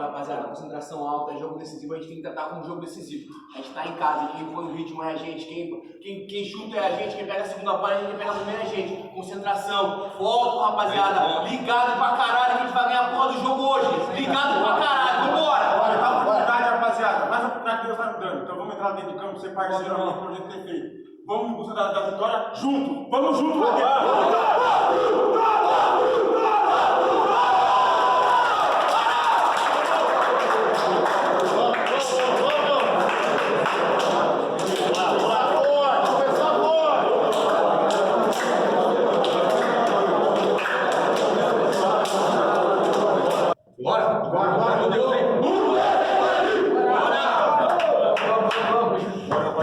rapaziada, concentração alta, jogo decisivo, a gente tem que tratar com um jogo decisivo. A gente tá em casa, quem põe o ritmo é a gente, quem chuta é a gente, quem pega a segunda bola é a gente, quem pega a primeira é a gente. Concentração, foco, rapaziada, ligado pra caralho que a gente vai ganhar a porra do jogo hoje. Ligado pra caralho, vambora! Bora, dá oportunidade, rapaziada, mais oportunidade que Deus tá me dando. Então vamos entrar dentro de campo, ser parceiro no projeto que tem feito. Vamos em busca da vitória junto, vamos junto lá dentro.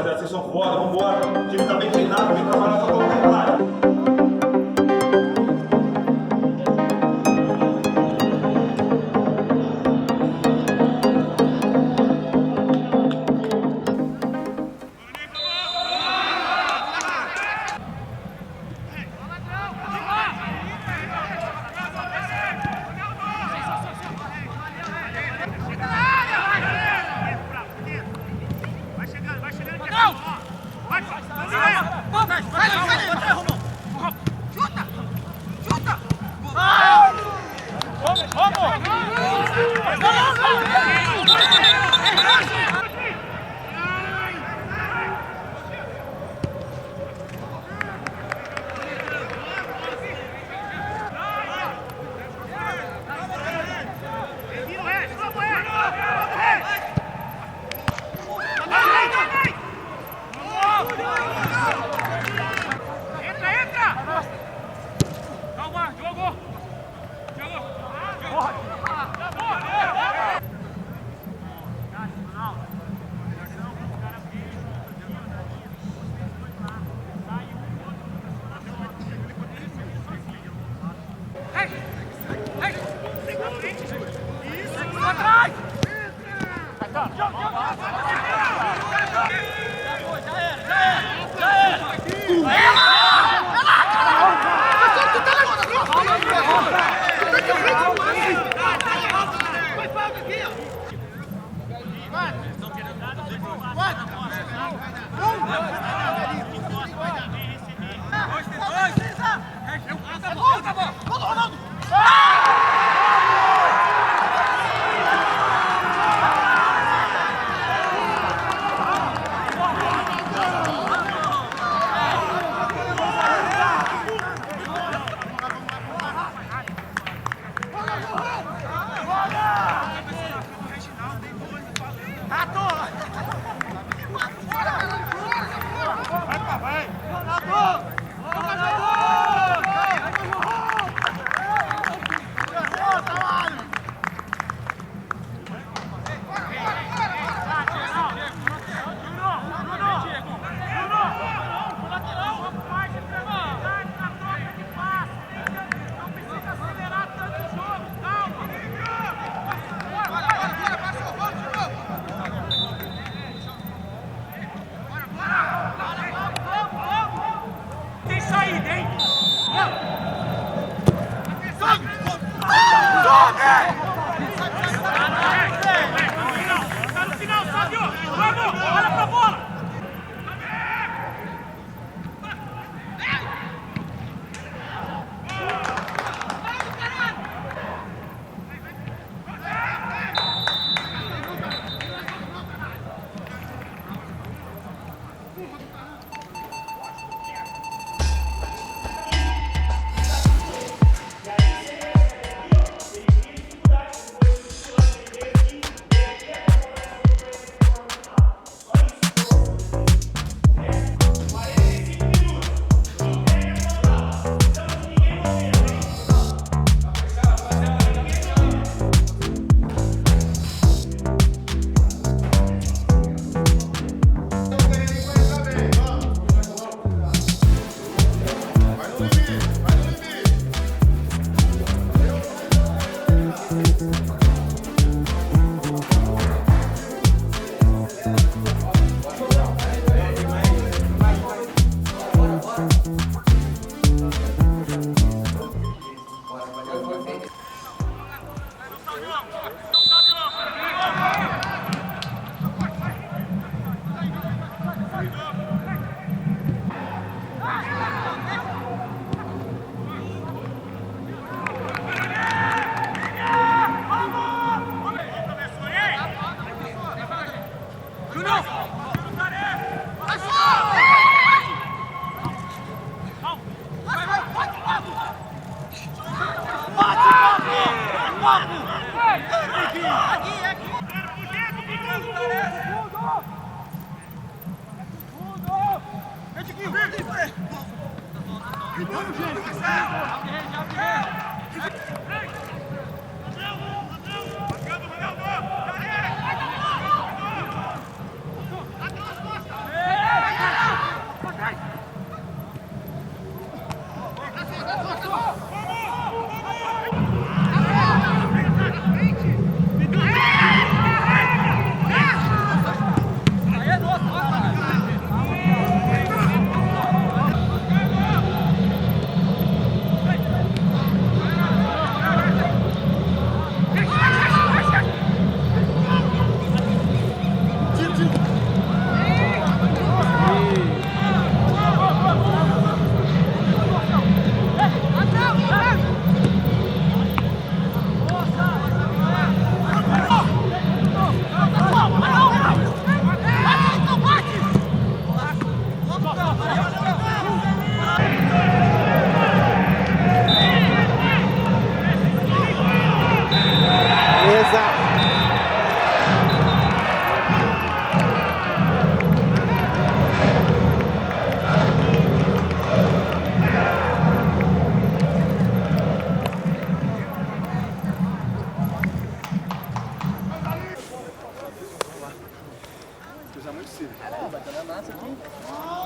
Vocês são foda, vambora. O time tá bem treinado, vem trabalhar só com o trabalho.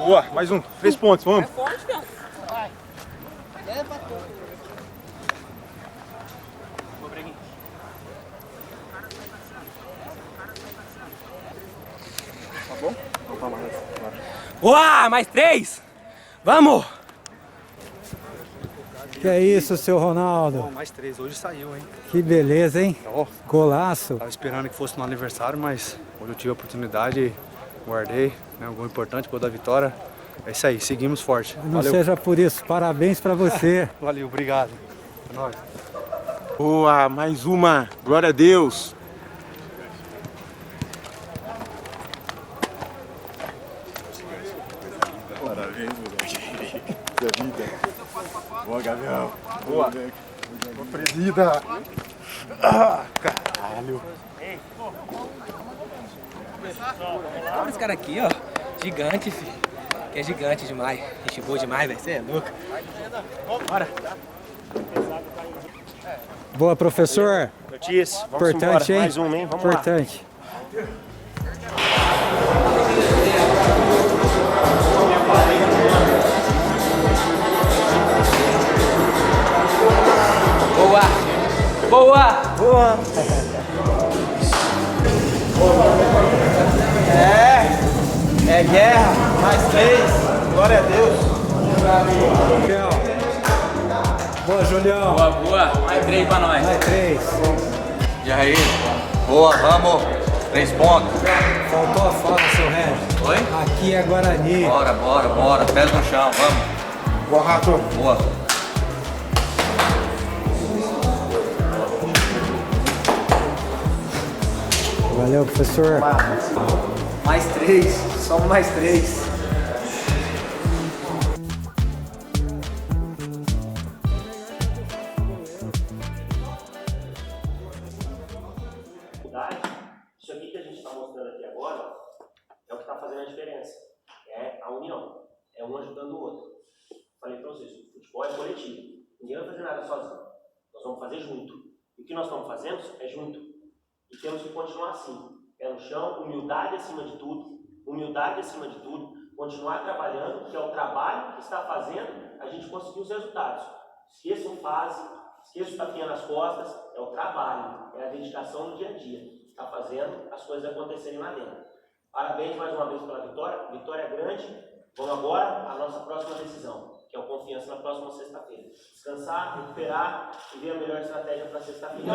Boa, mais um. 3 pontos, vamos. É forte, cara. Vai. Leva tudo. Tá bom? Vamos pra mais. Boa, mais 3. Vamos. Que é isso, seu Ronaldo? Bom, mais 3, hoje saiu, hein? Que beleza, hein? Ó, Golaço. tava esperando que fosse no aniversário, mas hoje eu tive a oportunidade e guardei, né? Um gol importante, gol da vitória. É isso aí, seguimos forte. Não Valeu. seja por isso, parabéns pra você. Valeu, obrigado. É nóis. Boa, mais uma. Glória a Deus. Parabéns, moleque. Da vida. Boa, Gabriel. Boa. Boa, presida. Ah, caralho. Olha esse cara aqui, ó. Gigante, filho. Que é gigante demais. Gente boa demais, velho. Você é louco. Bora. Boa, professor. Notícias, vamos Importante, embora. hein? Mais um, hein? Vamos Importante. Boa. Boa. Boa. É guerra, mais 3, glória a Deus. Julião. Boa, Julião. Boa, boa. Mais 3 pra nós. Mais 3. E aí? Boa, vamos. 3 pontos. Faltou a fala, seu Regis. Oi? Aqui é Guarani. Bora, bora, bora. Pés no chão, vamos. Boa, Rato. Boa. Valeu, professor. Mais 3, só mais 3. Isso aqui que a gente está mostrando aqui agora é o que está fazendo a diferença. É a união. É um ajudando o outro. Falei para vocês, o futebol é coletivo. Ninguém vai fazer nada sozinho. Nós vamos fazer junto. E o que nós estamos fazendo é junto. E temos que continuar assim. Pé no chão, humildade acima de tudo. Humildade acima de tudo. Continuar trabalhando, que é o trabalho que está fazendo a gente conseguir os resultados. Esqueçam fase, esqueçam o tapinha nas costas. É o trabalho, é a dedicação no dia a dia. Está fazendo as coisas acontecerem lá dentro. Parabéns mais uma vez pela vitória. Vitória grande. Vamos agora à nossa próxima decisão, que é o Confiança na próxima sexta-feira. Descansar, recuperar e ver a melhor estratégia para sexta-feira.